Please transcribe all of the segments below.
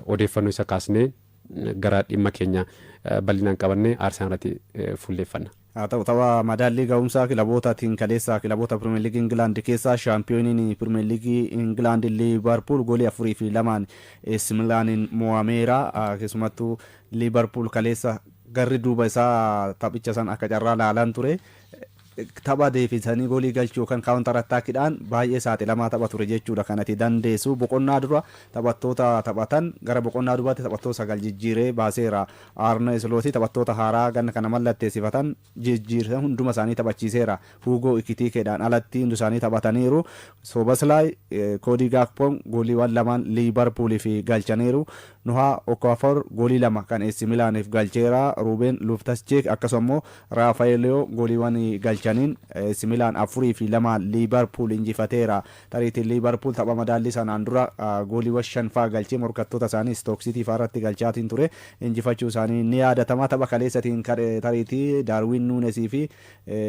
odeeffannoo isa kaasnee gara dhimma keenya bal'inaan qabannee Arsenaalitti fuulleeffanna. haa ta'u tapha madaallii ga'umsaa kilabootaatiin kaleessaa kilaboota Pirimeer Liigii Ingilaand keessaa shaampiyooniin Pirimeer Liigii Ingilaand Liivarpuul goolii 4-2 AC Milaaniin mo'ameera. Keessumattuu Liivarpuul kaleessa garri duuba isaa taphicha san akka carraa laalan ture. Tapha deefisanii goolii galchuu yookaan kaawuntar attaakiidhaan baay'ee saaxilamaa tapha ture jechuudha kanatti dandeessu. Boqonnaa dura taphattoota taphatan gara boqonnaa dubaatti taphattoota 9 jijjiiree baaseera. Arne Slooti taphattoota haaraa ganna kana mallatteessifatan jijjiirsa hunduma isaanii taphachiiseera. Hugo Ekitikeedhaan alatti hundi isaanii taphataniiru. Soboslai Koodii Gaakpoon gooliiwwan lamaan Liivarpuuliif galchaniiru. Noha Okafor goolii 2 kan AC Milaaniif galcheera. Ruben Loftus-Cheek akkasumas Raafaeloo gooliiwwan galchaniin AC Milaan 4-2 Liivarpuul injifateera. Tariitiin Liivarpuul tapha madaallii sanaan dura gooliiwwan 5 galchee morkattoota isaanii Stoke City faarratti galchaatiin ture. Injifachuu isaanii ni yaadatama. Tapha kaleessatiin tariitii Darwin Nuunesii fi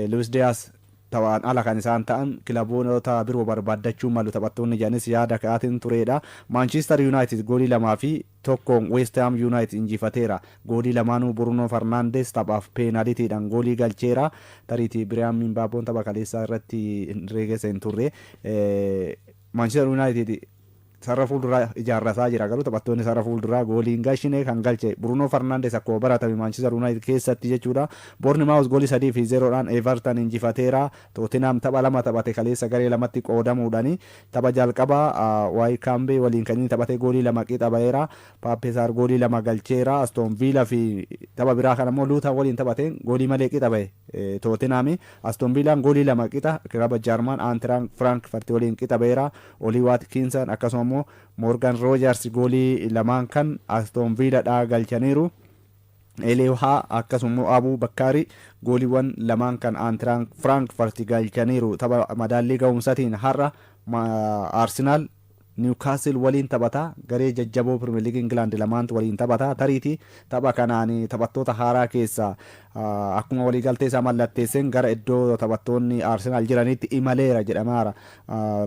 Luis Diaz taphaan ala kan isaan ta'an kilaboota biroo barbaaddachuu malu taphattoonni jedhanis yaada ka'aatiin turedha. Manchester United goolii 2-1 West Ham United injifateera. Goolii lamaanuu Bruno Fernandes taphaaf peenaalitiidhaan goolii galcheera. Tariitii Biriyaam Mbaaboon tapha kaleessaa irratti reegessa hin turre. Manchester United sarara fuulduraa ijaarrataa jira garuu taphattoonni sarara fuulduraa gooliin galchine kan galche Bruno Fernandes akkuma baratame Manchester United keessatti jechuudha. Bournemouth goolii 3-0dhaan Everton injifateera. Tottenham tapha 2 taphate kaleessa garee lamatti qoodamuudhaan tapha jalqabaa Wycombe waliin kan inni taphate goolii 2 qixa baheera. Pape Sarr goolii 2 galcheera. Aston Villa fi tapha biraa kan immoo Luton waliin taphate goolii malee qixa bahe Tottenham. Aston Villaan goolii 2 qixa kilaba Jarman Eintracht Frankfurt waliin qixa baheera. Oli Watkins akkasumas Morgan Rogers goolii 2 kan Aston Villa galchaniiru. Eleha akkasumas Abu Bakari gooliiwwan 2 kan Eintracht Frankfurt galchaniiru. Tapha madaallii ga'umsaatiin har'a Arsenal Newcastle waliin taphata. Garee jajjaboo Premier League England lamaantu waliin taphata. Tariitii tapha kanaan taphattoota haaraa keessa akkuma waliigaltee isaa mallatteesseen gara iddoo taphattoonni Arsenal jiranitti imaleera jedhamaara.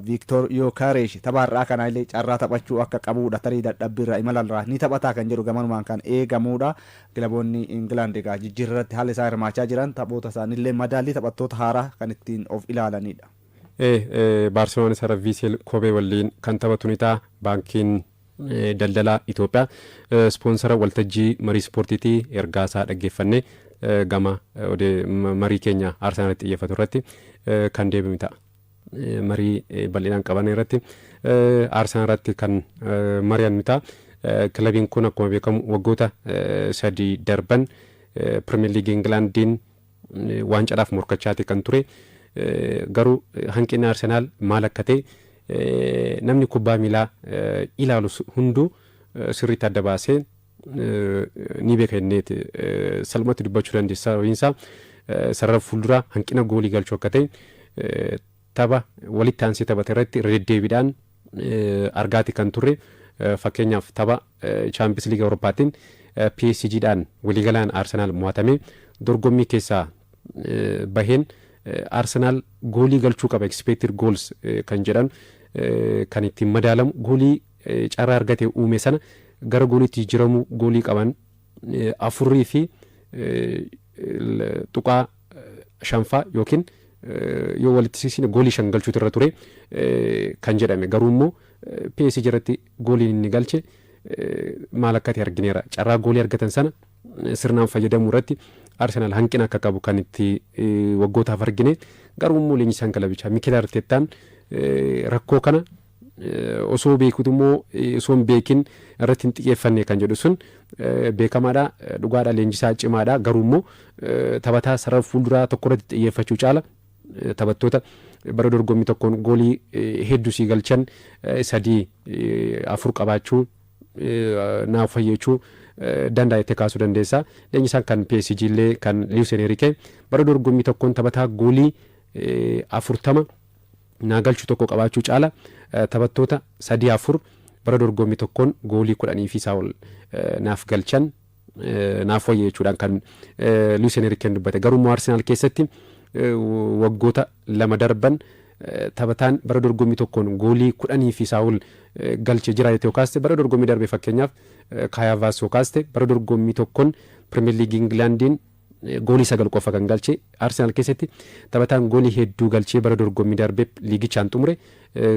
Victor Yokeresh tapha har'aa kana illee carraa taphachuu akka qabuudha. Tarii dadhabbiirra imalarraa ni taphataa kan jedhu gamanumaan kan eegamuudha. Kilaboonni England egaa jijjiirratti haala isaa hirmaachaa jiran taphoota isaaniillee madaallii taphattoota haaraa kan ittiin of ilaalanidha. Barcelona sara Vissel Kobe waliin kan taphatu ni ta'a. Baankiin daldalaa Itoophiyaa sponsora waltajjii marii ispoortiitii ergaa isaa dhaggeeffannee gama marii keenya Arsenaalitti xiyyeeffatu irratti kan deebi'u ta'a. Marii bal'inaan qaban irratti Arsenal irratti kan mari'an ni ta'a. Kilabiin kun akkuma beekamu waggoota 3 darban Premier League Englandiin waan cadhaaf morkachaati kan ture. Garuu hanqinni Arsenaal maal akka ta'e namni kubbaa miilaa ilaalus hunduu sirriitti adda baasee ni beeka inneeti salmatti dubbachuu dandeessa. Sababiinsaa sarara fuulduraa hanqina goolii galchuu akka ta'e tapha walitti aansee taphate irratti deddeebiidhaan argaati kan turre. Fakkeenyaaf tapha Champions League Awurooppaatiin PSGdhaan waliigalaan Arsenaal mo'atame dorgommii keessaa baheen Arsenal goolii galchuu qaba expected goals kan jedhan kan ittiin madaalamu goolii carraa argate uume sana gara gooliitti jijjiiramu goolii qaban 4 fi tuqaa 5 yookiin yoo walitti siisine goolii 5 galchuutu irra ture kan jedhame. Garuu immoo PSG irratti gooliin inni galche maal akka ta'e argineera. Carraa goolii argatan sana sirnaan fayyadamuu irratti Arsenal hanqina akka qabu kan itti waggootaaf argine. Garuu immoo leenjisaan kilabichaa Mikel Arteetaan rakkoo kana osoo beekutu immoo osoo hin beekin irratti hin xiyyeeffanne kan jedhu sun beekamaadha. Dhugaadha, leenjisaa cimaadha. Garuu immoo taphataa sarara fuulduraa tokko irratti xiyyeeffachuu caala taphattoota bara dorgommii tokkoon goolii hedduu sii galchan 3-4 qabaachuu naaf fayyachuu danda'a kaasuu dandeessa. Leenjisaan kan PSG illee kan Luis Enrique bara dorgommii tokkoon taphataa goolii 40 naa galchuu tokko qabaachuu caala taphattoota 3-4 bara dorgommii tokkoon goolii 10 fi isaa ol naaf galchan naaf fayyachuudhaan kan Luis Enrique dubbate. Garuu immoo Arsenal keessatti waggoota 2 darban taphataan bara dorgommii tokkoon goolii 10 fi isaa ol galchee jira yoo kaaste bara dorgommii darbe fakkeenyaaf Kai Havertz yoo kaaste bara dorgommii tokkoon Premier League Englandiin goolii 9 qofa kan galchee Arsenal keessatti taphataan goolii hedduu galchee bara dorgommii darbe liigichaan xumure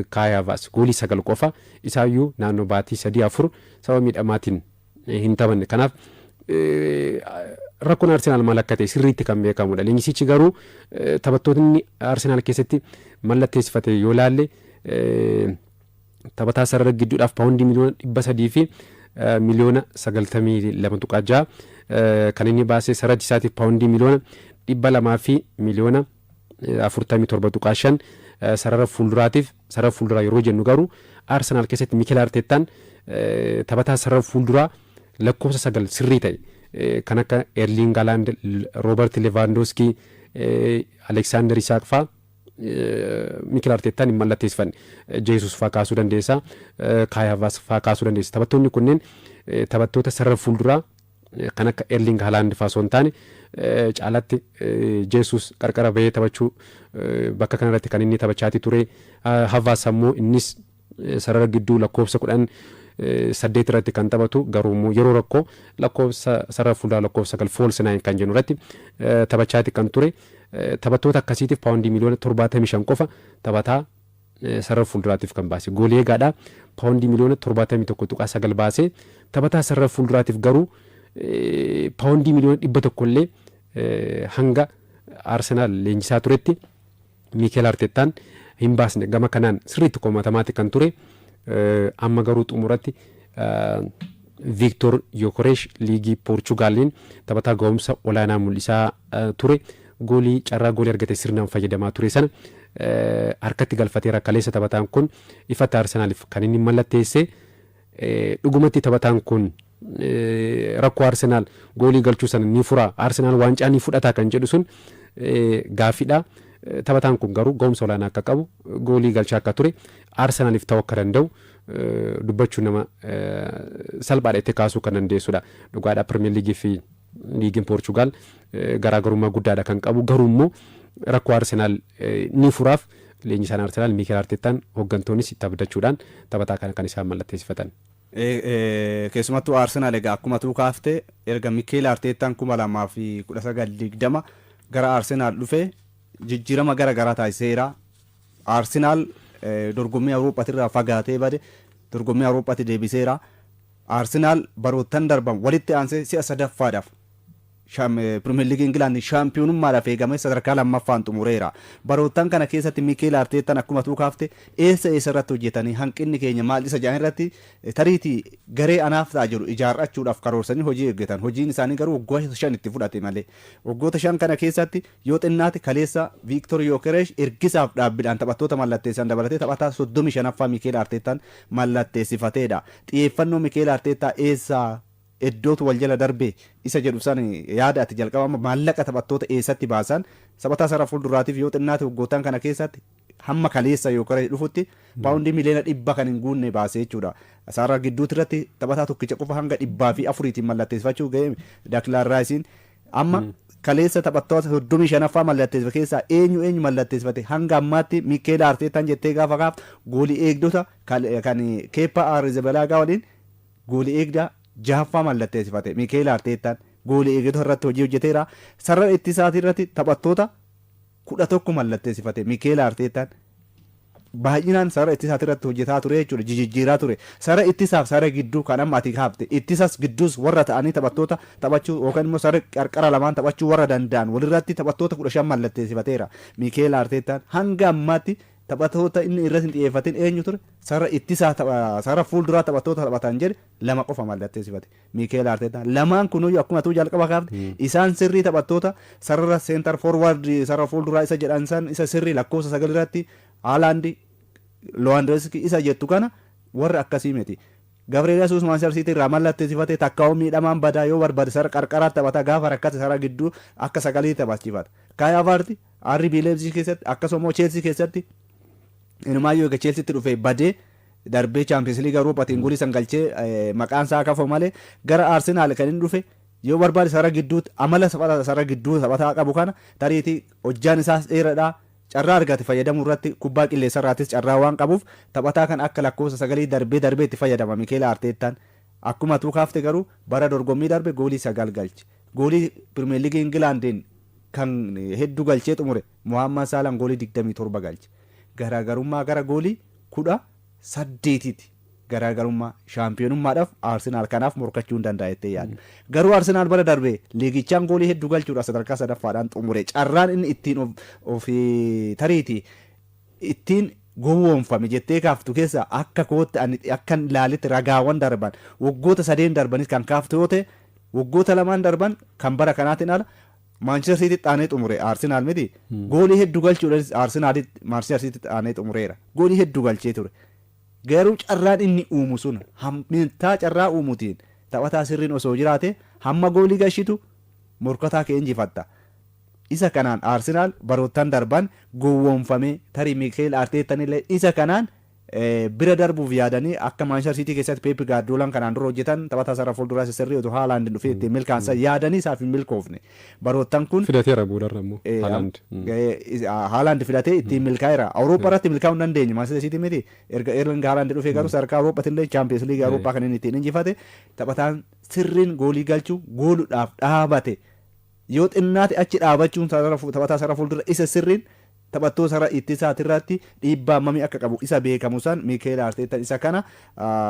Kai Havertz goolii 9 qofa isaayyuu naannoo baatii 3-4 sababa miidhamaatiin hin taphanne. Kanaaf rakkoon Arsenal maal akka ta'e sirriitti kan beekamudha. Leenjisichi garuu taphattoonni Arsenal keessatti mallatteessifate yoo laalle taphataa sarara gidduudhaaf paawundii miliyoona 300 fi miliyoona 92.6 kan inni baasee sarara isaatiif paawundii miliyoona 200 fi miliyoona 47.5 sarara fuulduraa yeroo jennu garuu Arsenal keessatti Mikel Arteetaan taphataa sarara fuulduraa lakkoofsa 9 sirrii ta'e kan akka Erling Haaland, Robert Lewandowski, Alexander Isak faa Mikel Arteetaan hin mallatteessifanne. Jesus faa kaasuu dandeessa, Kai Havertz faa kaasuu dandeessa. Taphattoonni kunneen taphattoota sarara fuulduraa kan akka Erling Haaland faa osoo hin taane caalatti Jesus qarqara bahee taphachuu bakka kanarratti kan inni taphachaati ture. Havertz ammoo innis sarara gidduu lakkoofsa 8 irratti kan taphatu garuu yeroo rakkoo lakkoofsa sarara fuulduraa lakkoofsa 9 false 9 kan jennu irratti taphachaati kan ture. Taphattoota akkasiitiif paawundii miliyoona 75 qofa taphataa sarara fuulduraatiif kan baase. Goolii eegaadhaa paawundii miliyoona 71.9 baasee taphataa sarara fuulduraatiif garuu paawundii miliyoona 100 illee hanga Arsenaal leenjisaa turetti Mikel Arteetaan hin baasne. Gama kanaan sirriitti komatamaatti kan ture. Amma garuu xumuratti Victor Gyökeres liigii Poorchugaaliin taphataa ga'umsa olaanaa mul'isaa ture. Goolii carraa goolii argate sirnaan fayyadamaa ture sana harkatti galfateera. Kaleessa taphataan kun ifatti Arsenaaliif kan inni mallatteesse. Dhugumatti taphataan kun rakkoo Arsenaal goolii galchuu sana ni fura, Arsenaal waancaa ni fudhata kan jedhu sun gaaffiidha. Taphataan kun garuu ga'umsa olaanaa akka qabu, goolii galchaa akka ture, Arsenaaliif ta'uu akka danda'u dubbachuun nama salphaadha itti kaasuu kan dandeessudha. Dhugaadhaa Premier League fi liigiin Poorchugaal garaagarummaa guddaadha kan qabu. Garuu immoo rakkoo Arsenaal ni furaaf leenjisaan Arsenaal Mikel Arteetaan hooggantoonnis itti abdachuudhaan taphataa kana kan isaan mallatteessifatan. Keessumattuu Arsenaal egaa akkuma tuu kaafte erga Mikel Arteetaan 2019 gara Arsenaal dhufe jijjiirama gara garaa taasiseera. Arsenaal dorgommii Awurooppaatirraa fagaatee bade dorgommii Awurooppaatti deebiseera. Arsenaal baroottan darban walitti aansee si'a sadaffaadhaaf Premier League England shaampiyoonummaadhaaf eegame sadarkaa lammaffaan xumureera. Baroottan kana keessatti Mikel Arteetaan akkuma tuu kaafte eessa irratti hojjetanii hanqinni keenya maal isa jedhan irratti tariitii garee anaaf ta'a jedhu ijaarrachuudhaaf karoorsanii hojii eeggatan. Hojiin isaanii garuu waggoota 5 itti fudhate malee. Waggoota 5 kana keessatti yoo xinnaate kaleessa Victor Gyökeres ergisaaf dhaabbiidhaan taphattoota mallatteessan dabalatee taphataa 35ffaa Mikel Arteetaan mallatteessifateedha. Xiyyeeffannoo Mikel Arteetaa eessaa iddootu wal jala darbe isa jedhu san yaada ati jalqabama maallaqa taphattoota eessatti baasan taphataa sarara fuulduraatiif yoo xinnaate waggootaan kana keessatti hamma kaleessa Gyökeres dhufutti paawundii miliyoona 100 kan hin guunne baasee jechuudha. Sarara gidduutti irratti taphataa tokkicha qofa hanga 104tiin mallatteessifachuu ga'e Declan Rice'n amma kaleessa taphattoota 35ffaa mallatteessifate keessaa eenyu mallatteessifate hanga ammaatti Mikel Arteetaan jettee gaafa kaaftu goolii eegdota kan Kepa Arrizabalagaa waliin goolii eegdaa 6ffaa mallatteessifate. Mikel Arteetaan goolii eegdota irratti hojii hojjeteera. Sarara ittisaatii irratti taphattoota 11 mallatteessifate. Mikel Arteetaan baay'inaan sarara ittisaatii irratti hojjetaa ture jechuudha, jijjiiraa ture. Sarara ittisaaf sarara gidduu kan amma ati kaafte ittisas gidduus warra ta'anii taphattoota taphachuu yookaan immoo sarara qarqara lamaan taphachuu warra danda'an walirratti taphattoota 15 mallatteessifateera. Mikel Arteetaan hanga ammaatti taphattoota inni irratti hin xiyyeeffatin eenyu ture sarara ittisaa sarara fuulduraa taphattoota taphatan jedhe 2 qofa mallatteessifate Mikel Arteetaan. Lamaan kunuyyuu akkuma tuu jalqaba kaafte isaan sirrii taphattoota sarara center forward sarara fuulduraa isa jedhan san isa sirrii lakkoofsa 9 irratti Haaland, Lewandowski isa jettu kana warra akkasii miti. Gabriel Jesus Manchester City irraa mallatteessifate takkaa'uu miidhamaan badaa yoo barbaade sarara qarqaraatti taphata gaafa rakkate sarara gidduu akka 9 taphachifata. Kai Havertz RB Leipzig keessatti akkasuma Chelsea keessatti inumaayyuu egaa Chelseatti dhufee badee darbee Champions League Awurooppaatiin goolii san galchee maqaan isaa kaafame malee gara Arsenaal kan inni dhufe yoo barbaade sarara gidduutti amala sarara gidduu taphataa qabu kana tariitii hojjaan isaas dheeradhaa carraa argate fayyadamuu irratti kubbaa qilleessa irraattis carraa waan qabuuf taphataa kan akka lakkoofsa 9 darbee itti fayyadama Mikel Arteetaan. Akkuma tuu kaafte garuu bara dorgommii darbe goolii 9 galche. Goolii Pirimeer Liigii Ingilaandiin kan hedduu galchee xumure Mohaammed Saalaan goolii 27 galche. Garaagarummaa gara goolii 18ti. Garaagarummaa shaampiyoonummaadhaaf Arsenaal kanaaf morkachuu hin danda'ettee yaadda. Garuu Arsenaal bara darbe liigichaan goolii hedduu galchuudha sadarkaa sadaffaadhaan xumure. Carraan inni ittiin of tariiti ittiin gowwoomfame jettee kaaftu keessa akka kootti akka ilaalitti ragaawwan darban waggoota 3 darbanis kan kaaftu yoo ta'e waggoota 2 darban kan bara kanaatiin ala Manchester City xaanee xumure Arsenaal miti goolii hedduu galchuudhaanis Arsenaal Manchester City xaanee xumureera goolii hedduu galchee ture. Garuu carraan inni uumu sun hammintaa carraa uumutiin taphataa sirriin osoo jiraate hamma goolii galchitu morkataa kee injifatta. Isa kanaan Arsenaal baroottan darban gowwoomfamee tarii Mikel Arteetaan illee isa kanaan bira darbuuf yaadanii akka Manchester City keessatti Pep Guardiolaan kanaan dura hojjetan taphataa sarara fuulduraa sirrii otoo Haaland dhufee ittiin milkaansa yaadanii isaaf hin milkoofne. Baroottan kun fidateera boodarra immoo Haaland fidatee ittiin milkaa'eera. Awurooppaa irratti milkaa'uu hin dandeenye Manchester City miti erga Erling Haaland dhufee garuu sadarkaa Awurooppaatti illee Champions League Awurooppaa kan inni ittiin injifate taphataan sirriin goolii galchuu gooluudhaaf dhaabate. Yoo xinnaate achi dhaabachuun taphataa sarara fuuldura isa sirriin taphattoota sarara ittisaatirratti dhiibbaa hammamii akka qabu isa beekamu san Mikel Arteetaan isa kana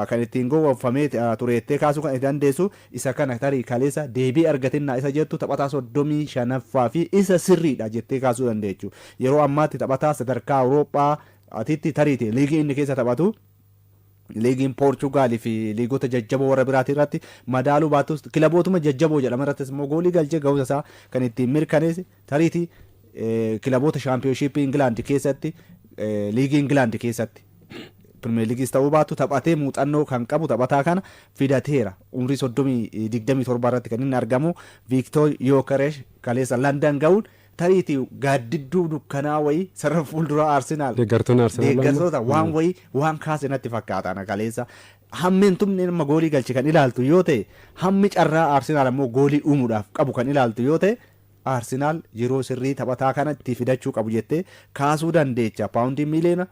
kan ittiin gowwoomfamee tureettee kaasuu kan dandeessu isa kana tarii kaleessa deebii argatinnaa isa jettu taphataa 35ffaa fi isa sirriidha jettee kaasuu dandeechu. Yeroo ammaatti taphataa sadarkaa Awurooppaa atitti tariite liigii inni keessa taphatu liigiin Poorchugaal fi liigota jajjaboo warra biraati irratti madaaluu baatus kilabootuma jajjaboo jedhama irrattis immoo goolii galchee ga'uusa isaa kan ittiin mirkaneesse tariitii kilaboota shaampiyoonshiippii Ingilaandi keessatti liigii Ingilaandi keessatti Pirimeer Liigiis ta'uu baatu taphatee muuxannoo kan qabu taphataa kana fidateera. Umrii 27 irratti kan inni argamu Victor Yokeresh kaleessa London ga'uun tariitii gaaddidduu dukkanaa wayii sarara fuulduraa Arsenaal deeggartoota waan wayii waan kaase natti fakkaatan kaleessa hammeen tumne nama goolii galche kan ilaaltu yoo ta'e hammi carraa Arsenaal ammoo goolii uumuudhaaf qabu kan ilaaltu yoo ta'e Arsenaal yeroo sirrii taphataa kana itti fidachuu qabu jettee kaasuu dandeecha. Paawundii miliyoona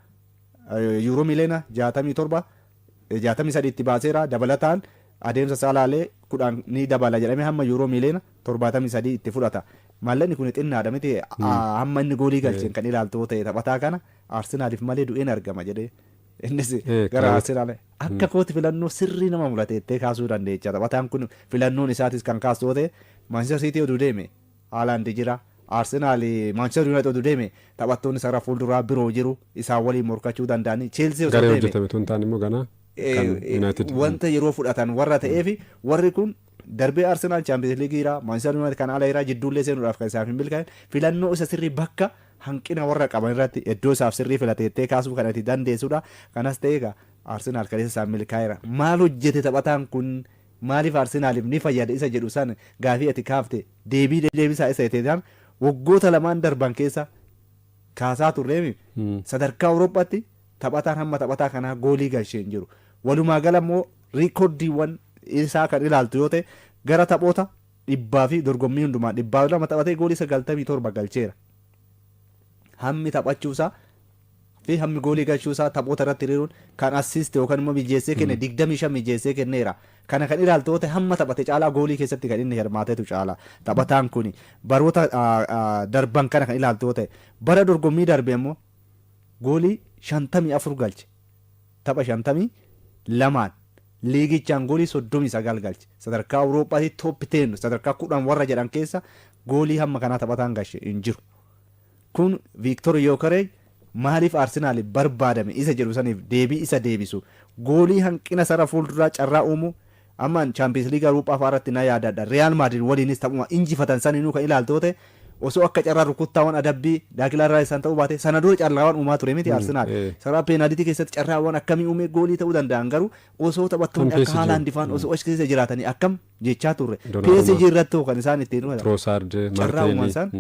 yuuroo miliyoona 63 itti baaseera dabalataan adeemsa saalaalee 10 ni dabala jedhamee hamma yuuroo miliyoona 73 itti fudhata. Maallaqni kun xinnaadha miti hamma inni goolii galcheen kan ilaaltu ta'e taphataa kana Arsenaaliif malee du'een argama jedhee innis gara Arsenaal akka kooti filannoo sirrii nama mul'ateettee kaasuu dandeecha. Taphataan kun filannoon isaatis kan kaasu ta'e Manchester City oduu deeme Haaland jira. Arsenaal Manchester United oduu deeme taphattoonni sarara fuulduraa biroo jiru isaan waliin morkachuu danda'anii Chelsea osoo deeme hojjetame tun ta'an immoo ganaa wanta yeroo fudhatan warra ta'eef warri kun darbee Arsenaal Champions League jira Manchester United kan ala jira jidduullee seenuudhaaf kan isaaf hin milkaa'in filannoo isa sirrii bakka hanqina warra qaban irratti iddoo isaaf sirrii filateettee kaasuu kan itti dandeessudha. Kanas ta'eega Arsenaal kaleessa isaan milkaa'eera. Maal hojjete taphataan kun maaliif Arsenaaliif ni fayyada isa jedhu san gaafii ati kaafte deebisaa isa ta'eetaan waggoota 2 darban keessa kaasaa turreemi sadarkaa Awurooppaatti taphataan hamma taphataa kanaa goolii galchee hin jiru. Walumaa gala immoo riikoordiiwwan isaa kan ilaaltu yoo ta'e gara taphoota 100 fi dorgommii hundumaa 200 taphatee goolii 97 galcheera. Hammi taphachuusaa fi hammi goolii galchuusaa taphoota irratti hiriiruun kan assist yookaan immoo mijeessee kenne 25 mijeessee kenneera. Kana kan ilaaltu yoo ta'e hamma taphate caalaa goolii keessatti kan inni hirmaatetu caala. Taphataan kun baroota darban kana kan ilaaltu yoo ta'e bara dorgommii darbe immoo goolii 54 galche. Tapha 52 liigichaan goolii 39 galche. Sadarkaa Awurooppaatti top 10 sadarkaa 10 warra jedhan keessa goolii hamma kanaa taphataan galche hin jiru. Kun Victor Yokeresh maaliif Arsenaal barbaadame isa jedhu saniif deebii isa deebisu. Goolii hanqina sarara fuulduraa carraa uumu ammaan Champions League Awurooppaa fa'aarratti na yaadadha. Real Madrid waliinis taphuma injifatan saninuu kan ilaaltu ta'e osoo akka carraa rukuttaawwan adabbii daakilarraa isaan ta'uu baate sana dura carraawwan uumaa ture miti Arsenaal. Sarara peenaalitii keessatti carraawwan akkamii uumee goolii ta'uu danda'an garuu osoo taphattoonni akka Haaland faan osoo achi keessa jiraatanii akkam jechaa turre. PSG irratti kan isaan ittiin carraa uuman san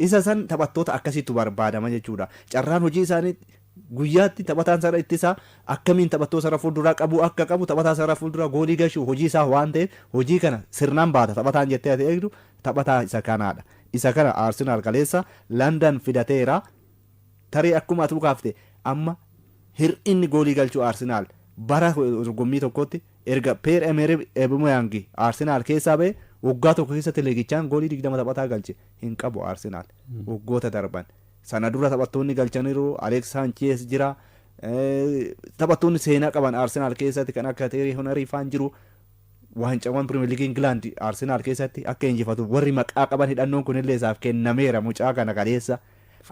isa san taphattoota akkasitti barbaadama jechuudha. Carraan hojii isaanii guyyaatti taphataan sarara ittisaa akkamiin taphattoota sarara fuulduraa qabu akka qabu taphataa sarara fuulduraa goolii galchuu hojii isaa waan ta'eef hojii kana sirnaan baata taphataan jettee ati eegdu taphataa isa kanaadha. Isa kana Arsenaal kaleessa London fidateera tarii akkuma atuu kaafte amma hir'inni goolii galchuu Arsenaal bara dorgommii tokkotti erga Pierre-Emerick Aubameyang Arsenaal keessaa ba'e waggaa tokko keessatti liigichaan goolii 20 taphataa galche hin qabu Arsenaal waggoota darban sana dura taphattoonni galchaniiru Alex Sanchez jira taphattoonni seenaa qaban Arsenaal keessatti kan akka Thierry Henry faan jiru waancawwan Premier League England Arsenaal keessatti akka injifatu warri maqaa qaban hidhannoon kunillee isaaf kennameera mucaa kana kaleessa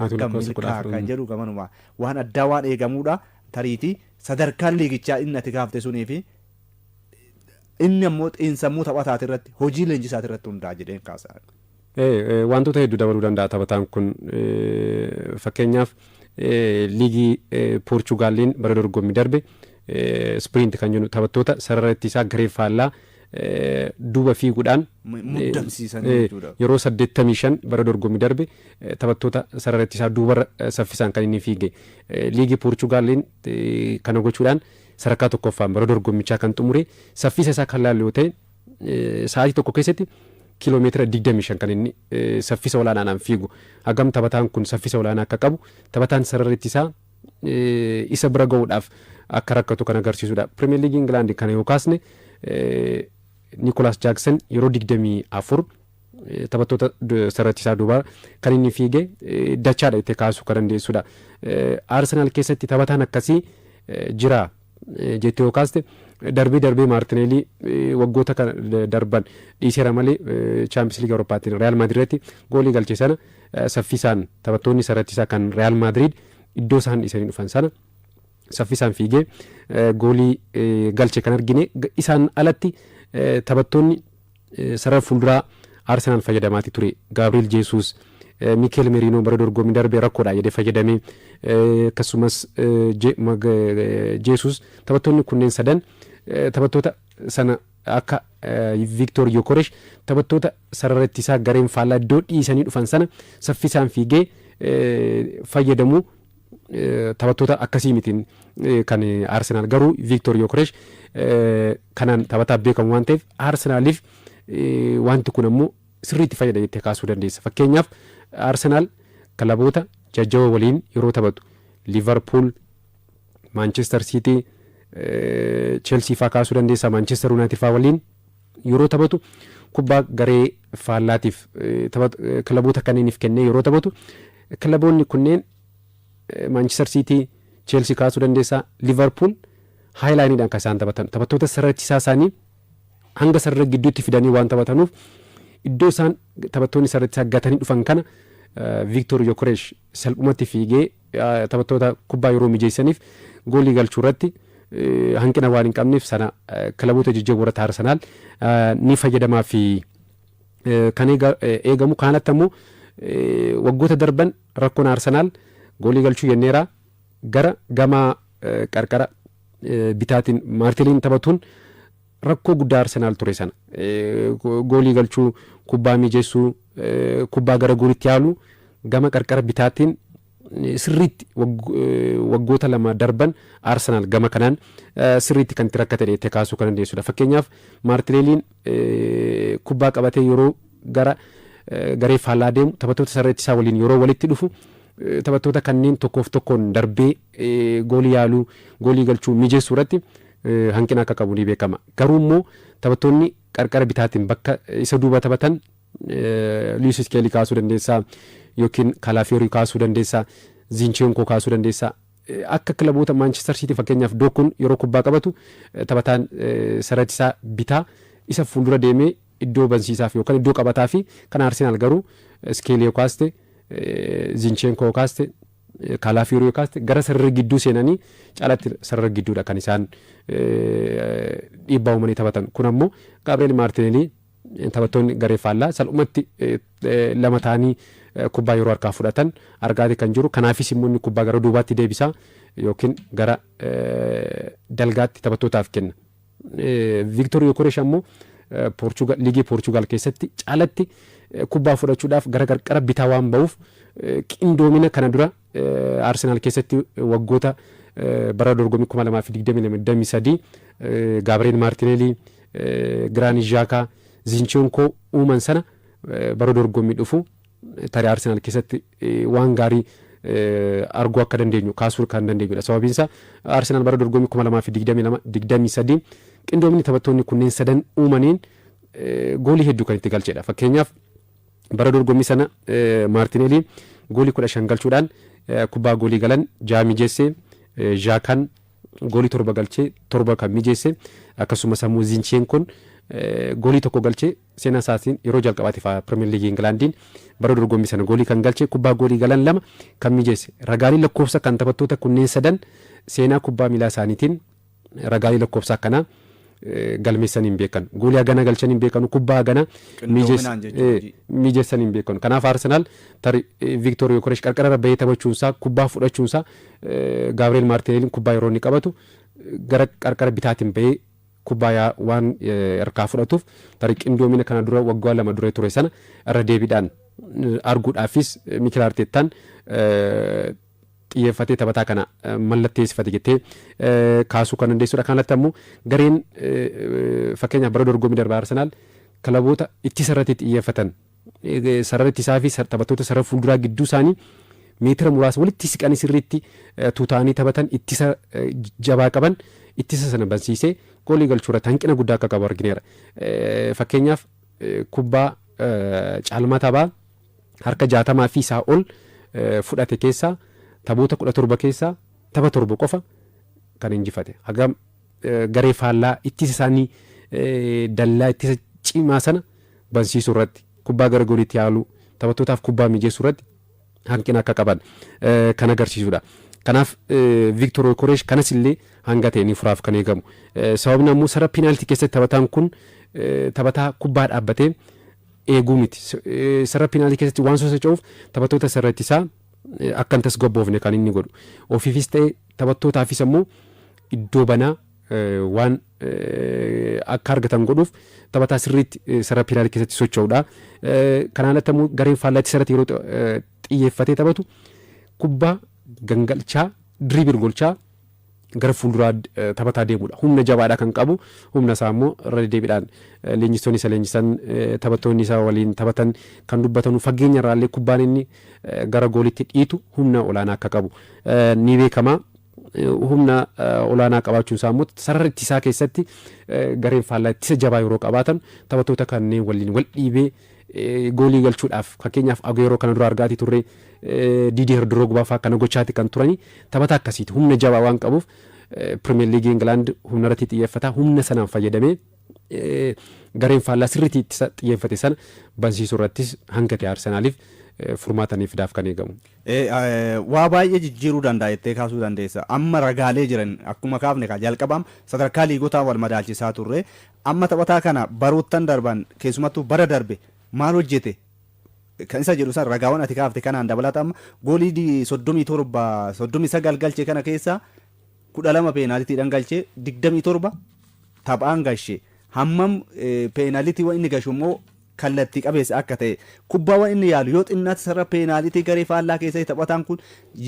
akka milkaa kan jedhu gamanuma waan addaa waan eegamuudha tariitii sadarkaan liigichaa inni ati gaafte sunii fi inni ammoo xiinsammuu taphataati irratti hojii leenjisaati irratti hundaa'a jedheen kaasaa. Wantoota hedduu dabaluu danda'a taphataan kun fakkeenyaaf liigii Poorchugaaliin bara dorgommii darbe Sprint kan jennu taphattoota sarara ittisaa garee faallaa duuba fiiguudhaan yeroo 85 bara dorgommii darbe taphattoota sarara ittisaa duubarra saffisaan kan inni fiige liigii Poorchugaaliin kana gochuudhaan sadarkaa tokkoffaan bara dorgommichaa kan xumure saffisa isaa kan laallu yoo ta'e sa'aatii tokko keessatti kiiloomeetira 25 kan inni saffisa olaanaadhaan fiigu hagam taphataan kun saffisa olaanaa akka qabu taphataan sarara ittisaa isa bira ga'uudhaaf akka rakkatu kan agarsiisudha. Premier League England kana yoo kaasne Nicholas Jackson yeroo 24 taphattoota sarara ittisaa duubaa kan inni fiige dachaadha itti kaasuu kan dandeessudha. Arsenal keessatti taphataan akkasii jira jettee yoo kaaste darbee Martinelli waggoota kan darban dhiiseera malee Champions League Euroopaatti Real Madridatti goolii galche sana saffisaan taphattoonni sarara ittisaa kan Real Madrid iddoo isaan dhiisanii dhufan sana saffisaan fiigee goolii galche kan argine isaan alatti taphattoonni sarara fuulduraa Arsenal fayyadamaati ture Gabriel Jesus Mikel Merino bara dorgommii darbee rakkoodha jedhee fayyadamee akkasumas Jesus taphattoonni kunneen sadan taphattoota sana akka Victor Gyökeres taphattoota sarara ittisaa gareen faallaa iddoo dhiisanii dhufan sana saffisaan fiigee fayyadamuu taphattoota akkasii mitiin kan Arsenal garuu Victor Gyökeres kanaan taphataa beekamu waan ta'eef Arsenaliif wanti kun ammoo sirriitti fayyada jettee kaasuu dandeessa. Fakkeenyaaf Arsenal kilaboota jajjaboo waliin yeroo taphatu Liverpool, Manchester City, Chelsea faa kaasuu dandeessa. Manchester United faa waliin yeroo taphatu kubbaa garee faallaatiif kilaboota kanneeniif kennee yeroo taphatu kilaboonni kunneen Manchester City, Chelsea kaasuu dandeessa. Liverpool haayilaayiniidhaan kan isaan taphatan taphattoota sarara ittisaa isaanii hanga sarara gidduutti fidanii waan taphatanuuf iddoo isaan taphattoonni sarara ittisaa gatanii dhufan kana Victor Gyökeres salphumatti fiigee taphattoota kubbaa yeroo mijeessaniif goolii galchuu irratti hanqina waan hin qabneef sana kilaboota jajjaboo irratti Arsenal ni fayyadamaa fi kan eegamu kanatti ammoo waggoota darban rakkoon Arsenal goolii galchuu yenneera gara gama qarqara bitaatiin Martinelliin taphatuun rakkoo guddaa Arsenal ture sana goolii galchuu kubbaa mijeessuu kubbaa gara goolitti yaalu gama qarqara bitaatiin sirriitti waggoota lama darban Arsenal gama kanaan sirriitti kan itti rakkate jettee kaasuu kan dandeessudha. Fakkeenyaaf Martinelliin kubbaa qabatee yeroo gara garee faallaa deemu taphattoota sarara ittisaa waliin yeroo walitti dhufu taphattoota kanneen tokkoof tokkoon darbee goolii yaaluu goolii galchuu mijeessuu irratti hanqina akka qabu ni beekama. Garuu immoo taphattoonni qarqara bitaatiin bakka isa duuba taphatan Luis Skelly kaasuu dandeessaa yookiin Calafiori kaasuu dandeessaa Zinchenko kaasuu dandeessaa akka kilaboota Manchester City fakkeenyaaf Dokun yeroo kubbaa qabatu taphataan sarara ittisaa bitaa isa fuuldura deemee iddoo bansiisaaf yookaan iddoo qabataa fi kan Arsenal garuu Skelly kaaste Zinchenko kaaste Calafiori kaaste gara sarara gidduu seenanii caalatti sarara gidduudha kan isaan dhiibbaa uumanii taphatan. Kun ammoo Gabriel Martinelli taphattoonni garee faallaa salphumatti lama ta'anii kubbaa yeroo harkaa fudhatan argaati kan jiru. Kanaafis immoo inni kubbaa gara duubaatti deebisaa yookiin gara dalgaatti taphattootaaf kenna. Victor Gyökeres ammoo liigii Poorchugaal keessatti caalatti kubbaa fudhachuudhaaf gara qarqara bitaa waan ba'uuf qindoomina kana dura Arsenal keessatti waggoota bara dorgommii 2022 Gabriel Martinelli, Granit Xhaka, Zinchenko uuman sana bara dorgommii dhufu tarii Arsenal keessatti waan gaarii arguu akka dandeenyu kaasuu kan dandeenyudha. Sababiin isaa Arsenaal bara dorgommii 2023 qindoomni taphattoonni kunneen sadan uumaniin goolii hedduu kan itti galchedha. Fakkeenyaaf bara dorgommii sana Maartineelii goolii 15 galchuudhaan kubbaa goolii galan 6 mijeessee Jaakan goolii 7 galchee 7 kan mijeesse akkasumas ammoo Zinchenkoon goolii tokko galchee seenaa isaatiin yeroo jalqabaatiif Premier League Englandiin bara dorgommii sana goolii kan galchee kubbaa goolii galan 2 kan mijeesse. Ragaalee lakkoofsa kan taphattoota kunneen sadan seenaa kubbaa miilaa isaaniitiin ragaalee lakkoofsa akkanaa galmeessan hin beekan. Goolii hagana galchan hin beekanu, kubbaa hagana mijeessan hin beekanu. Kanaaf Arsenaal Victor Yokeresh qarqara bahee taphachuunsaa kubbaa fudhachuunsaa Gabriel Martinelliin kubbaa yeroo inni qabatu gara qarqara bitaatiin bahee kubbaa waan harkaa fudhatuuf tarii qindoomina kana dura waggaa 2 dura ture sana irra deebiidhaan arguudhaafis Mikel Arteetaan xiyyeeffatee taphataa kana mallatteessifate jettee kaasuu kan dandeessudha. Kanatti ammoo gareen fakkeenyaaf bara dorgommii darbaa Arsenaal kilaboota ittisa irratti xiyyeeffatan sarara ittisaa fi taphattoota sarara fuulduraa gidduu isaanii meetira muraasa walitti siqanii sirriitti tuutaanii taphatan ittisa jabaa qaban ittisa sana bansiisee goolii galchuurratti hanqina guddaa akka qabu argineera. Fakkeenyaaf kubbaa caalmaa taphaa harka 60 fi isaa ol fudhate keessaa taphoota 17 keessaa tapha 7 qofa kan injifate. Hagam garee faallaa ittisa isaanii dallaa ittisa cimaa sana bansiisuu irratti kubbaa gara gooliitti yaaluu taphattootaaf kubbaa mijeessuu irratti hanqina akka qaban kan agarsiisudha. Kanaaf Victor Yokeresh kanas illee hanga ta'e ni furaaf kan eegamu. Sababni ammoo sarara penaaltii keessatti taphataan kun taphataa kubbaa dhaabbatee eeguu miti. Sarara penaaltii keessatti waan sosocho'uuf taphattoota sarara ittisaa akkan tasgabboofne kan inni godhu. Ofiifis ta'e taphattootaafis ammoo iddoo banaa waan akka argatan godhuuf taphataa sirriitti sarara penaaltii keessatti socho'uudha. Kanaan alatti ammoo gareen faallaatti sarratti yeroo xiyyeeffatee taphatu kubbaa gangalchaa diriibil golchaa gara fuulduraa taphataa deemudha. Humna jabaadhaa kan qabu, humna isaa immoo irra deebiidhaan leenjistoonni isa leenjisan taphattoonni isaa waliin taphatan kan dubbatan fageenya irraallee kubbaan inni gara goolitti dhiitu humna olaanaa akka qabu ni beekama. Humna olaanaa qabaachuun isaa immoo sarara ittisaa keessatti gareen faallaa ittisa jabaa yeroo qabaatan taphattoota kanneen waliin wal dhiibee goolii galchuudhaaf fakkeenyaaf Aguero kana dura argaatii turre Didier Drogba fa'aa kana gochaati kan turani taphata akkasiiti humna jabaa waan qabuuf Premier League England humna irratti xiyyeeffata humna sanaan fayyadamee gareen faallaa sirriitti ittisa xiyyeeffate sana bansiisuu irrattis hanga ta'e Arsenaaliif furmaatanii fidaaf kan eegamu. Waa baay'ee jijjiiruu danda'a jettee kaasuu dandeessa. Amma ragaalee jiran akkuma kaafne jalqabam sadarkaa liigotaa wal madaalchisaa turre amma taphataa kana baroottan darban keessumattuu bara darbe maal hojjete kan isa jedhu san ragaawwan ati kaafte kanaan dabalata amma goolii 39 galchee kana keessa 12 peenaaliitiidhaan galchee 27 taphaan galchee hammam peenaaliitii waan inni galchu immoo kallattii qabeessa akka ta'e kubbaawwan inni yaalu yoo xinnaatti sarara peenaaliitii garee faallaa keessatti taphataan kun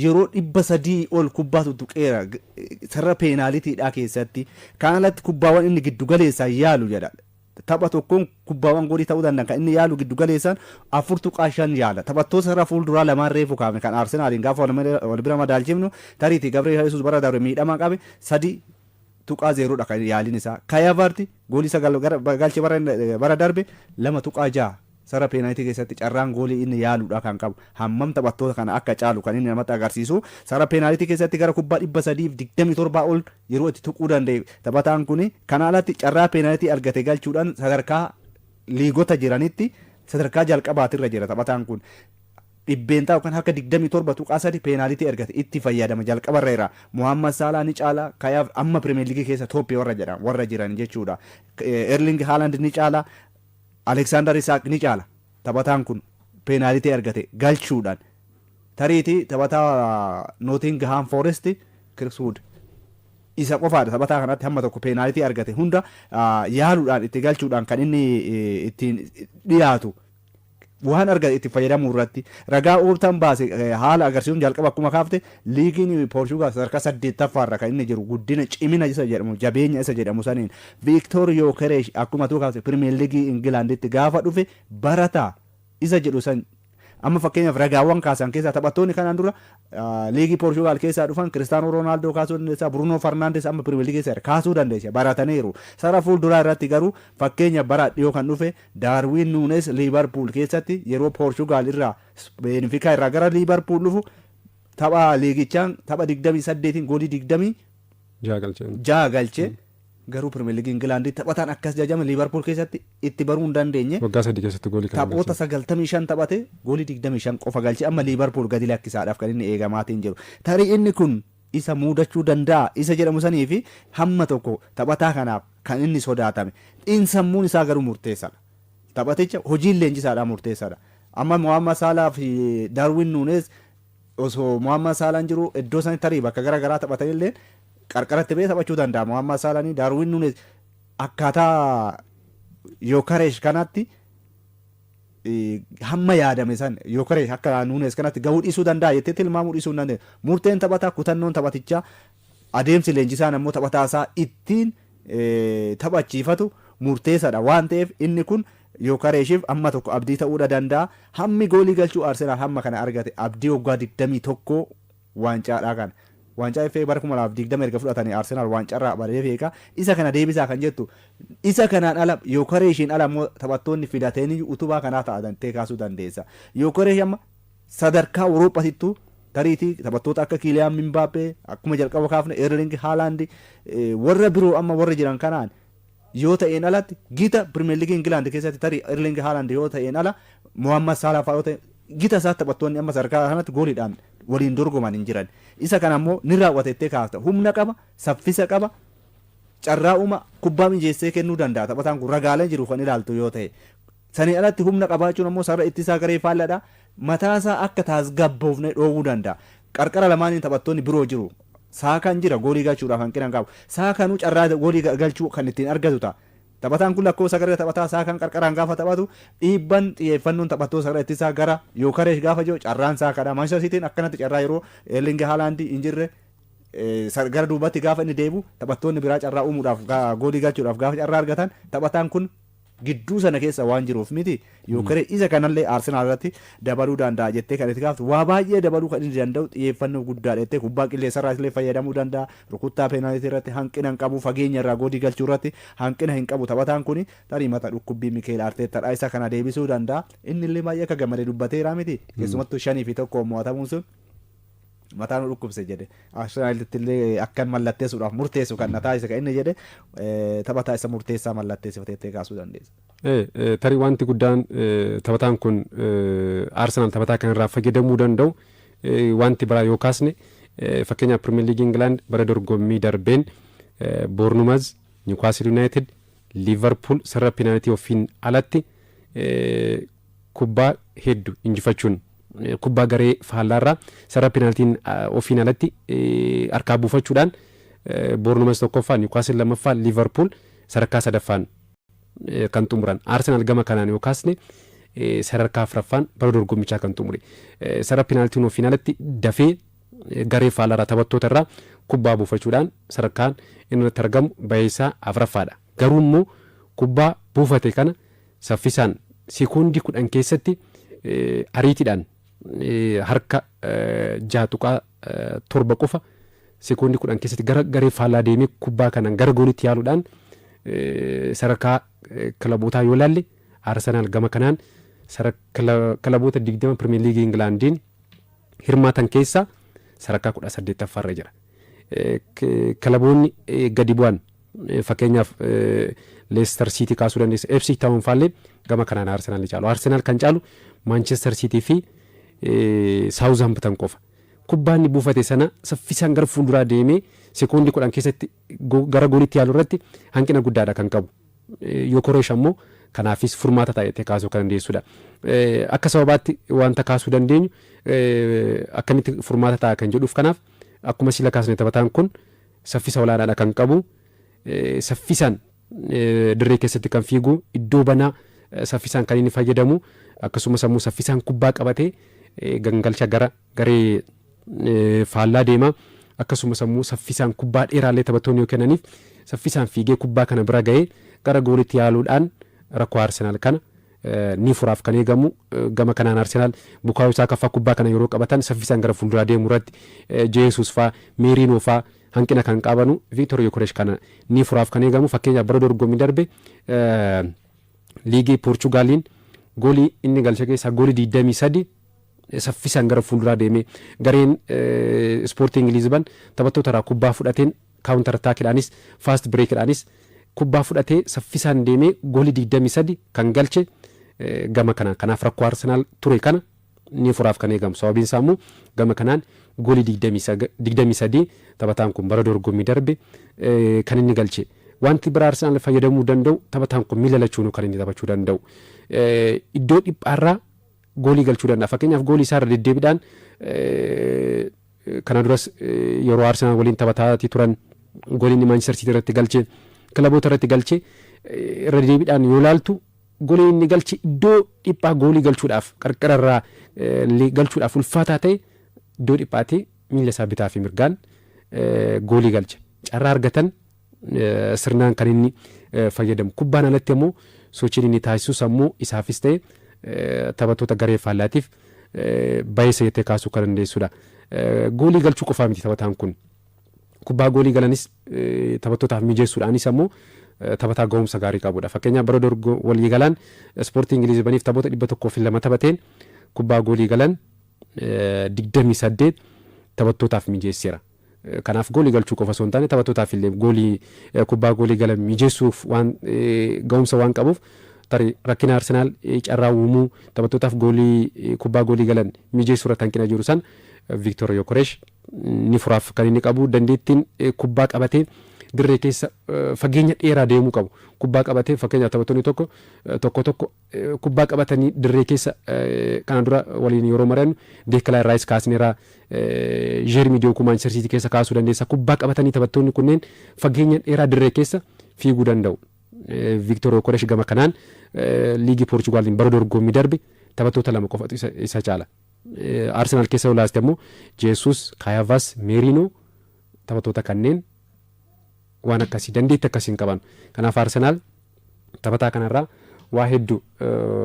yeroo 300 ol kubbaa tuttuqeera sarara peenaaliitiidhaa keessatti kanalatti kubbaawwan inni giddu galeessaan yaalu jedha. Tapha tokkoon kubbaawwan goolii ta'uu danda'an kan inni yaalu giddu galeessaan 4.5 yaala. Taphattoota sarara fuulduraa lamaan reefu kaafne kan Arsenaaliin gaafa wal bira madaalchifnu tariitii Gabriel Jesus bara darbe miidhamaa qabe 3.0 kan yaaliin isaa. Kayavarti goolii 9 galchee bara darbe 2.6 sarara peenaalitii keessatti carraan goolii inni yaaluudha kan qabu. Hammam taphattoota kana akka caalu kan inni namatti agarsiisu. Sarara peenaalitii keessatti gara kubbaa 327 ol yeroo itti tuquu danda'e taphataan kun kana alatti carraa peenaalitii argate galchuudhaan sadarkaa liigota jiranitti sadarkaa jalqabaatirra jira taphataan kun. Dhibbeentaa kan harka 27.3 peenaalitii argate itti fayyadama jalqabarra jira. Muhammad Salah ni caala kayaaf amma Premier League keessa tooppii warra jiran jechuudha. Erling Haaland ni caala Alexander Isak ni caala taphataan kun peenaalitii argate galchuudhaan tariitii taphataa Nottingham Forest Kirkwood isa qofaadha taphataa kanatti hamma tokko peenaalitii argate hunda yaaluudhaan itti galchuudhaan kan inni ittiin dhiyaatu waan argate itti fayyadamuu irratti ragaa oobtan baase haala agarsiisuun jalqaba akkuma kaafte liigiin Poorchugaal sadarkaa 8ffaarra kan inni jiru guddina cimina isa jedhamu jabeenya isa jedhamu saniin Victor Yokeresh akkuma tuu kaafte Premier League Englanditti gaafa dhufe barataa isa jedhu san amma fakkeenyaaf ragaawwan kaasan keessaa taphattoonni kanaan dura liigii Poorchugaal keessaa dhufan Kiristaanoo Roonaaldoo kaasuu dandeessa, Bruunoo Farnaandes amma Pirimeer Liigii keessaa kaasuu dandeessa, barataniiru. Sara fuulduraa irratti garuu fakkeenya bara dhiyoo kan dhufe Daarwiin Nuunes Liivarpuul keessatti yeroo Poorchugaal irraa Beenfikaa irraa gara Liivarpuul dhufu tapha liigichaan tapha 28 goolii 20 jaha galchee garuu Pirimeer Liigii Ingilaandii taphataan akkas jajame Liivarpuul keessatti itti baruu hin dandeenye. Waggaa 3 keessatti goolii kan taphoota 95 taphate goolii 25 qofa galchee amma Liivarpuul gadi lakkisaadhaaf kan inni eegamaatiin jiru. Tarii inni kun isa muudachuu danda'a isa jedhamu sanii fi hamma tokko taphataa kanaaf kan inni sodaatame xiinsammuun isaa garuu murteessaadha. Taphaticha hojiin leenjisaadhaa murteessaadha. Amma Mohaammed Salaa fi Daarwiin Nuunes osoo Mohaammed Salaan jiru iddoo sanii tarii bakka garaagaraa taphatanillee qarqaratti ba'ee taphachuu danda'a. Mohaammed Salaanii Daarwiin Nuunes akkaataa Yokeresh kanatti hamma yaadame san Yokeresh akka Nuunes kanatti gahuu dhiisuu danda'a jettee tilmaamuu dhiisuu hin dandeenye. Murteen taphataa kutannoon taphatichaa adeemsi leenjisaan ammoo taphataasaa ittiin taphachiifatu murteessaadha waan ta'eef inni kun Yokereshiif amma tokko abdii ta'uudha danda'a. Hammi goolii galchuu Arsenaal hamma kana argate abdii waggaa 21 waancaadhaa kana. Waancaa FA bara 2020 erga fudhatanii Arsenaal waancarraa baree beeka isa kana deebisaa kan jettu isa kanaan ala Yokereshiin ala immoo taphattoonni fidatanii utubaa kanaa ta'an kaasuu dandeessa. Yokeresh amma sadarkaa Awurooppaatittuu tariitii taphattoota akka Kiiliyaan Mbappee akkuma jalqaba kaafne Erling Haaland warra biroo amma warra jiran kanaan yoo ta'een alatti gita Pirimeer Liigii Ingilaand keessatti tarii Erling Haaland yoo ta'een ala Mohaammed Salah fa'aa yoo ta'e gita isaa taphattoonni amma sadarkaa kanatti gooliidhaan waliin dorgoman hin jiran. Isa kana ammoo ni raawwatettee kaafta. Humna qaba, saffisa qaba, carraa'uma kubbaa mijeessee kennuu danda'a. Taphataan kun ragaalee jiru kan ilaaltu yoo ta'e. Sanii alatti humna qabaachuun ammoo sarara ittisaa garee faalladha. Mataasaa akka tasgabboofne dhoowwuu danda'a. Qarqara lamaaniin taphattoonni biroo jiru. Saakaan jira goolii galchuudhaaf hanqina qabu. Saakanuu carraa goolii galchuu kan ittiin argatu ta'a. Taphataan kun lakkoofsa gara taphataa Saakaan qarqaraan gaafa taphatu dhiibban xiyyeeffannoon taphattoota sarara ittisaa gara Yokeresh gaafa jiru carraan Saakaadha. Manchester Cityin akkanatti carraa yeroo Erling Haaland hin jirre gara duubatti gaafa inni deebi'u taphattoonni biraa carraa uumuudhaaf goolii galchuudhaaf gaafa carraa argatan taphataan kun gidduu sana keessa waan jiruuf miti Yokeresh isa kanallee Arsenaal irratti dabaluu danda'a jettee kan itti gaaftu waa baay'ee dabaluu kan inni danda'u xiyyeeffannoo guddaadha jettee kubbaa qilleensarraa illee fayyadamuu danda'a rukuttaa peenaalitii irratti hanqina hin qabu fageenya irraa goolii galchuu irratti hanqina hin qabu taphataan kun tarii mata dhukkubbii Mikeel Arteettaadha isa kana deebisuu danda'a inni illee baay'ee akka gammadee dubbateera miti keessumattuu 5-1 mo'atamuun sun mataan dhukkubse jedhe Arsenaalitti illee akkan mallatteessuudhaaf murteessu kan nataa isa kan inni jedhe taphataa isa murteessaa mallatteessifatee kaasuu dandeessa. Tarii wanti guddaan taphataan kun Arsenaal taphataa kan irraa fayyadamuu danda'u wanti biraa yoo kaasne fakkeenyaaf Pirimeer Liigii Ingilaand bara dorgommii darbeen Bournemouth, Newcastle United, Liverpool sarara penaaltii ofiin alatti kubbaa hedduu injifachuun kubbaa garee faallaarraa sarara penaaltiin ofiin alatti harkaa buufachuudhaan Bournemouth tokkoffaa Newcastle lammaffaa Liverpool sadarkaa sadaffaan kan xumuran Arsenaal gama kanaan yoo kaasne sadarkaa afuraffaan bara dorgommichaa kan xumure sarara penaaltiin ofiin alatti dafee garee faallaarraa taphattoota irraa kubbaa buufachuudhaan sadarkaan inni irratti argamu baay'isaa afuraffaadha. Garuu immoo kubbaa buufate kana saffisaan sekoondii 10 keessatti ariitiidhaan harka 6.7 qofa sekoondii 10 keessatti gara garee faallaa deemee kubbaa kanaan gara goolitti yaaluudhaan sadarkaa kilabootaa yoo ilaalle Arsenaal gama kanaan kilaboota 20 Pirimeer Liigii Ingilaandiin hirmaatan keessaa sadarkaa 18ffaarra jira. Kilaboonni gadi bu'an fakkeenyaaf Leicester City kaasuu dandeessa. FC Town faallee gama kanaan Arsenaal ni caalu. Arsenaal kan caalu Manchester City fi Southampton qofa. Kubbaan buufate sana saffisaan gara fuulduraa deemee sekoondii 10 keessatti gara goolitti yaaluu irratti hanqina guddaadha kan qabu. Yokeresh ammoo kanaafis furmaata ta'ee kaasuu kan dandeessudha. Akka sababaatti wanta kaasuu dandeenyu akkamitti furmaata ta'a kan jedhuuf kanaaf akkuma sila kaasne taphataan kun saffisa olaanaadha kan qabu. Saffisaan dirree keessatti kan fiigu iddoo banaa saffisaan kan inni fayyadamu akkasumas ammoo saffisaan kubbaa qabatee gangalcha gara garee faallaa deema akkasumas ammoo saffisaan kubbaa dheeraallee taphattoonni yoo kennaniif saffisaan fiigee kubbaa kana bira ga'ee gara goolitti yaaluudhaan rakkoo Arsenaal kana ni furaaf kan eegamu gama kanaan Arsenaal Bukaayoo Saakaa fa'aa kubbaa kana yeroo qabatan saffisaan gara fuulduraa deemuu irratti Jeesus fa'aa Meeriinoo fa'aa hanqina kan qabanu Victor Yokeresh kana ni furaaf kan eegamu fakkeenyaaf bara dorgommii darbe liigii Poorchugaaliin goolii inni galche keessaa goolii 23 saffisaan gara fuulduraa deemee gareen Sporting Lisbon taphattoota irraa kubbaa fudhateen kaawuntar attaakiidhaanis faast bireekidhaanis kubbaa fudhatee saffisaan deemee goolii 23 kan galche gama kanaan kanaaf rakkoo Arsenaal ture kana ni furaaf kan eegamu sababiin isaa immoo gama kanaan goolii 23 taphataan kun bara dorgommii darbe kan inni galche wanti bira Arsenaal fayyadamuu danda'u taphataan kun miila lachuun kan inni taphachuu danda'u iddoo dhiphaarraa goolii galchuu danda'a fakkeenyaaf goolii isaa irra deddeebiidhaan kana duras yeroo Arsenaal waliin taphataatii turan gooliin Manchester City irratti galche kilaboota irratti galche irra deddeebiidhaan yoo laaltu goolii inni galche iddoo dhiphaa goolii galchuudhaaf qarqararraa galchuudhaaf ulfaataa ta'e iddoo dhiphaatee miila isaa bitaa fi mirgaan goolii galche carraa argatan sirnaan kan inni fayyadamu kubbaan alatti immoo sochiin inni taasisu sammuu isaafis ta'e taphattoota garee faallaatiif baay'ee sayyatee kaasuu kan dandeessudha. Goolii galchuu qofaa miti taphataan kun kubbaa goolii galanis taphattootaaf mijeessuudhaanis ammoo taphataa ga'umsa gaarii qabudha. Fakkeenyaaf bara dorgommii walii galaan Sporting Lisboniif taphoota 102 taphateen kubbaa goolii galan 28 taphattootaaf mijeesseera. Kanaaf goolii galchuu qofa osoo hin taane taphattootaaf illee goolii kubbaa goolii galan mijeessuuf waan ga'umsa waan qabuuf tarii rakkina Arsenaal carraa uumuu taphattootaaf goolii kubbaa goolii galan mijeessuu irratti hanqina jiru san Victor Yokeresh ni furaaf kan inni qabu dandeettiin kubbaa qabatee dirree keessa fageenya dheeraa deemuu qabu kubbaa qabatee fakkeenyaaf taphattoonni tokko kubbaa qabatanii dirree keessa kana dura waliin yeroo maran Declan Rice kaasneera Jeremy Doku Manchester City keessa kaasuu dandeessa kubbaa qabatanii taphattoonni kunneen fageenya dheeraa dirree keessa fiiguu danda'u. Victor Yokeresh gama kanaan liigii Poorchugaaliin bara dorgommii darbe taphattoota lama qofatu isa caala. Arsenaal keessa olaaste immoo Jesus, Kayavas, Merino taphattoota kanneen waan akkasii dandeettii akkasiin qaban. Kanaaf Arsenaal taphataa kanarraa waa hedduu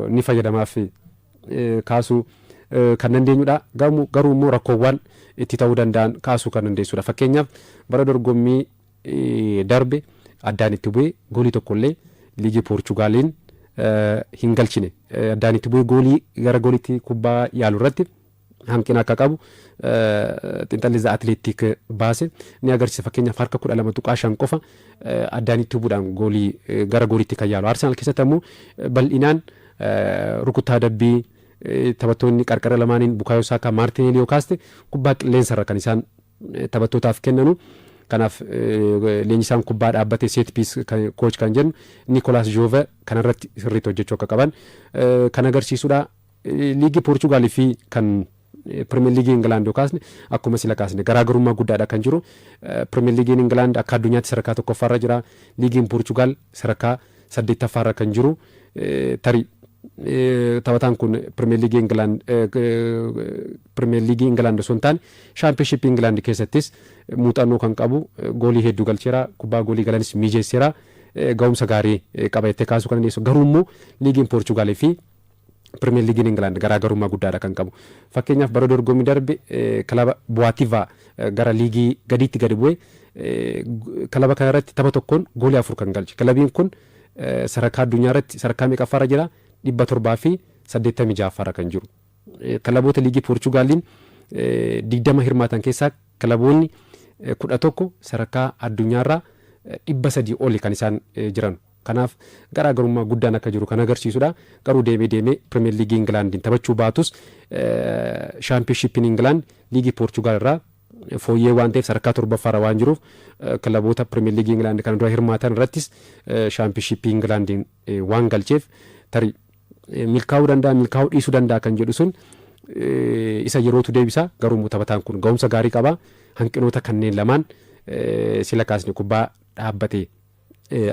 ni fayyadamaaf kaasuu kan dandeenyudha. Garuu immoo rakkoowwan itti ta'uu danda'an kaasuu kan dandeessudha. Fakkeenyaaf bara dorgommii darbe addaan itti bu'ee goolii tokkollee liigii Poorchugaaliin hin galchine addaan itti bu'ee goolii gara gooliitti kubbaa yaalu irratti hanqina akka qabu xiinxalli atleetik baase ni agarsiisa. Fakkeenyaaf harka 12.5 qofa addaan itti bu'uudhaan goolii gara gooliitti kan yaalu. Arsenaal keessatti ammoo bal'inaan rukuttaa dabbii taphattoonni qarqara lamaaniin Bukaayoo Saakaa Maartineelii yoo kaaste kubbaa qilleensarra kan isaan taphattootaaf kennanu. Kanaaf leenjisaan kubbaa dhaabbatee set piis coach kan jennu Nicolas Jove kanarratti sirriitti hojjechuu akka qaban kan agarsiisudha. Liigii Poorchugaalii fi kan Premier League England yoo kaasne akkuma sila kaasne garaagarummaa guddaadha kan jiru. Premier League England akka addunyaatti sadarkaa tokkoffaarra jira. Liigiin Poorchugaal sadarkaa 8ffaarra kan jiru. Tarii taphataan kun Premier League England osoo hin taane Championship England keessattis muuxannoo kan qabu goolii hedduu galcheera kubbaa goolii galanis mijeesseera ga'umsa gaarii qabatee kaasuu kan dandeessu. Garuu immoo liigiin Poorchugaalii fi Premier League England garaagarummaa guddaadha kan qabu. Fakkeenyaaf bara dorgommii darbe kilaba Boativa gara liigii gadiitti gadi bu'ee kilaba kanarratti tapha tokkoon goolii 4 kan galche. Kilabiin kun sadarkaa addunyaa irratti sadarkaa meeqaffaarra jira? 786 kan jiru. Kilaboota liigii Poorchugaaliin 20 hirmaatan keessaa kilaboonni 11 sadarkaa addunyaarraa 300 oli kan isaan jiran. Kanaaf garaagarummaa guddaan akka jiru kan agarsiisudha. Garuu deemee Premier League England taphachuu baatus Championship England liigii Poorchugaal irraa fooyyee waan ta'eef sadarkaa 7ffaarra waan jiruuf kilaboota Premier League England kan dura hirmaatan irrattis Championship England waan galcheef tarii milkaa'uu danda'a milkaa'uu dhiisuu danda'a kan jedhu sun isa yerootu deebisa. Garuu taphataan kun ga'umsa gaarii qaba. Hanqinoota kanneen lamaan sila kaasne kubbaa dhaabbatee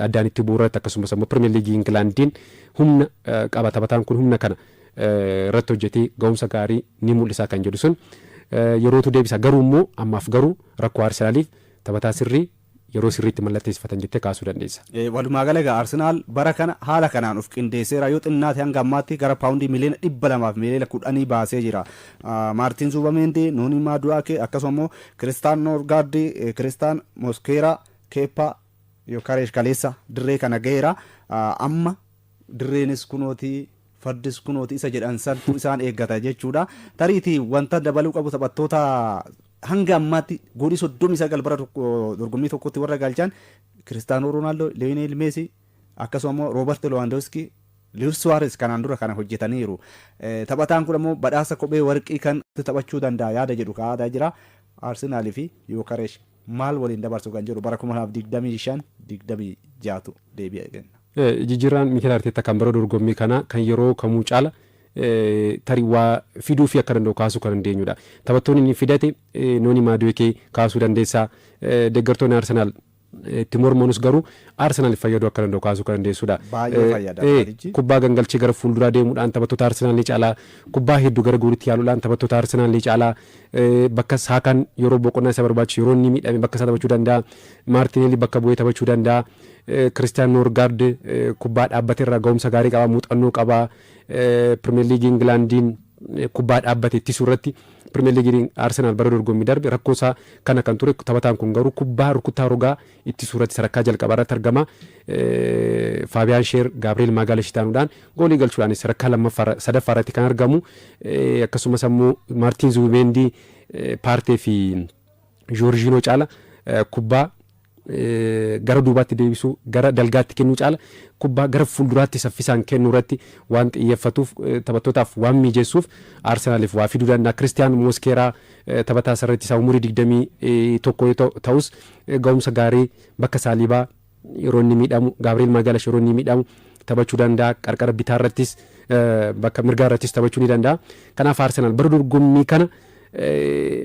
addaan itti bu'uuratti akkasumas immoo Premier League Englandiin humna qaba. Taphataan kun humna kana irratti hojjetee ga'umsa gaarii ni mul'isa kan jedhu sun yerootu deebisa. Garuu immoo ammaaf garuu rakkoo Arsenaaliif taphataa sirrii yeroo sirriitti mallatteessifatan jettee kaasuu dandeessa. Walumaa gala egaa Arsenaal bara kana haala kanaan of qindeesseera yoo xinnaate hanga ammaatti gara paawundii miliyoona 200 fi miliyoona 10 baasee jira. Maartiin Zuubameendi, Nuuni Maadu'aake akkasuma immoo Kiristaan Noorgaardi, Kiristaan Moskeeraa, Keepaa Yokareesh kaleessa dirree kana gaheera. Amma dirreenis kunooti fardis kunooti isa jedhan santu isaan eeggata jechuudha. Tariitii wanta dabaluu qabu taphattoota hanga ammaatti goolii 39 bara dorgommii tokkotti warra galchan Kiristaanoo Roonaaldoo, Lionel Messi akkasuma immoo Roobert Lewandowski, Luis Suarez kanaan dura kana hojjetaniiru. Taphataan kun immoo badhaasa kophee warqii kan taphachuu danda'a yaada jedhu kaa'ataa jira. Arsenaalii fi Yokareesh maal waliin dabarsu kan jedhu bara 2025-26 deebi'a kenna. Jijjiirraan Mikel Arteeta kan bara dorgommii kana kan yeroo kamuu caala tarii waa fiduu fi akka danda'u kaasuu kan dandeenyudha. Taphattoonni inni fidate Nooni Maadu'eekee kaasuu dandeessaa. Deeggartoonni Arsenaal itti mormanus garuu Arsenaal fayyaduu akka danda'u kaasuu kan dandeessudha. Baay'ee fayyada. Kubbaa gangalchee gara fuulduraa deemuudhaan taphattoota Arsenaal ni caalaa. Kubbaa hedduu gara goolitti yaaluudhaan taphattoota Arsenaal ni caalaa. Bakka saakaan yeroo boqonnaa isa barbaachisu yeroo inni miidhame bakka isaa taphachuu danda'a. Maartineelli bakka bu'ee taphachuu danda'a. Kiristaan Noorgaard kubbaa dhaabbate irraa ga'umsa gaarii qaba, muuxannoo qaba. Pirimeer Liigii Ingilaandiin kubbaa dhaabbate ittisuu irratti Pirimeer Liigiin Arsenaal bara dorgommii darbe rakkoo isaa kana kan ture. Taphataan kun garuu kubbaa rukuttaa rogaa ittisuu irratti sadarkaa jalqabaa irratti argama. Faabiyaan Sheer Gaabireel Maagaalesh taanuudhaan goolii galchuudhaan sadarkaa sadaffaa irratti kan argamu. Akkasumas immoo Maartiin Zuubimeendi, Paartee fi Joorjiinoo caala kubbaa gara duubaatti deebisuu gara dalgaatti kennuu caala kubbaa gara fuulduraatti saffisaan kennuu irratti waan xiyyeeffatuuf taphattootaaf waan mijeessuuf Arsenaaliif waa fiduu danda'a. Kiristaan Moskeeraa taphataa sarratti isaa umurii 21 ta'us ga'umsa gaarii bakka Saalibaa yeroo inni miidhamu, Gaabireel Maagaalesh yeroo inni miidhamu taphachuu danda'a. Qarqara bitaa irrattis bakka mirgaa irrattis taphachuu ni danda'a. Kanaaf Arsenaal bara dorgommii kana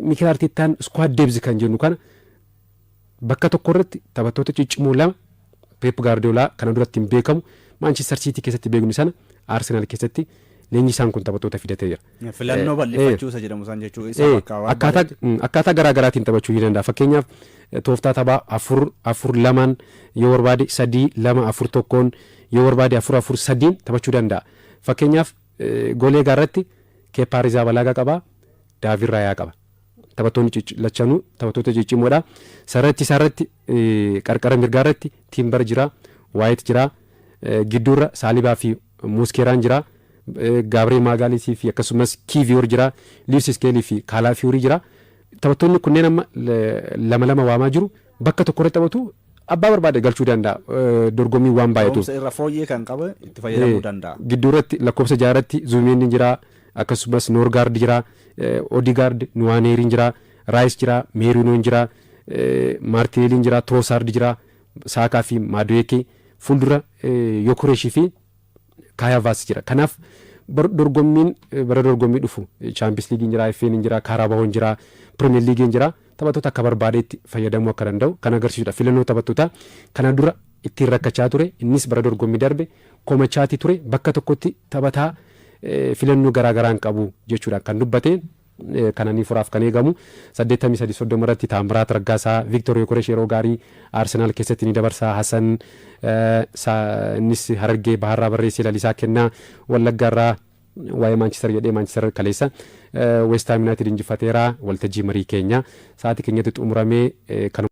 Mikel Arteetaan squad depth kan jennu kana bakka tokko irratti taphattoota ciccimoo lama Pep Guardiola kana duratti hin beekamu Manchester City keessatti beeknu sana Arsenal keessatti leenjisaan kun taphattoota fidatee jira. Filannoo bal'ifachuu isa jedhamu san jechuu isaa akkaataa garaa garaatiin taphachuu ni danda'a. Fakkeenyaaf tooftaa taphaa 4-4-2 yoo barbaade 3-2-4-1 yoo barbaade 4-4-3 taphachuu danda'a. Fakkeenyaaf golee gaarratti Keepaa Arrizabalagaa qaba, Daavid Raayaa qaba. Taphattoonni lachanuu taphattoota ciccimoodha. Sarratti isaarratti qarqara mirgaa irratti Timber jira, White jira, gidduurra Saalibaa fi Moskeeraan jira, Gaabireel Maagaalesh fi akkasumas Kiiviyoor jira, Luis Skelly fi Kaalaafiyorii jira. Taphattoonni kunneen amma lama waamaa jiru bakka tokko irratti taphatu abbaa barbaade galchuu danda'a. Dorgommii waan baay'atu. Ga'umsa irra fooyyee kan qabu itti fayyadamuu danda'a. Gidduurratti lakkoofsa 6 irratti Zuubimeendi jira, akkasumas Noorgaard jira, Odigaard, Nuwaneeriin jira, Raayis jira, Meerinoon jira, Maartineeliin jira, Troosaard jira, Saakaa fi Maadu'eekee, fuuldura Yokoreeshii fi Kaayaavaas jira. Kanaaf bara dorgommii dhufu Chaampiyoons Liigiin jira, FA'n jira, Kaaraabahoon jira, Pirimeer Liigiin jira. Taphattoota akka barbaadeetti fayyadamuu akka danda'u kan agarsiisudha. Filannoo taphattoota kana dura ittiin rakkachaa ture, innis bara dorgommii darbe komachaatii ture, bakka tokkotti taphataa filannoo garaa garaan qabu jechuudha kan dubbate. Kananii furaaf kan eegamu 83-30 irratti Taamiraat Raggaasaa, Victor Yokoreesh yeroo gaarii Arsenaal keessatti ni dabarsaa. Hasan innis Harargee Baharraa barreessee lalisaa kennaa. Wallaggaarraa waa'ee Manchester jedhee Manchester kaleessa West Ham United injifateera. Waltajjii marii keenya sa'aatii keenyatti xumuramee kan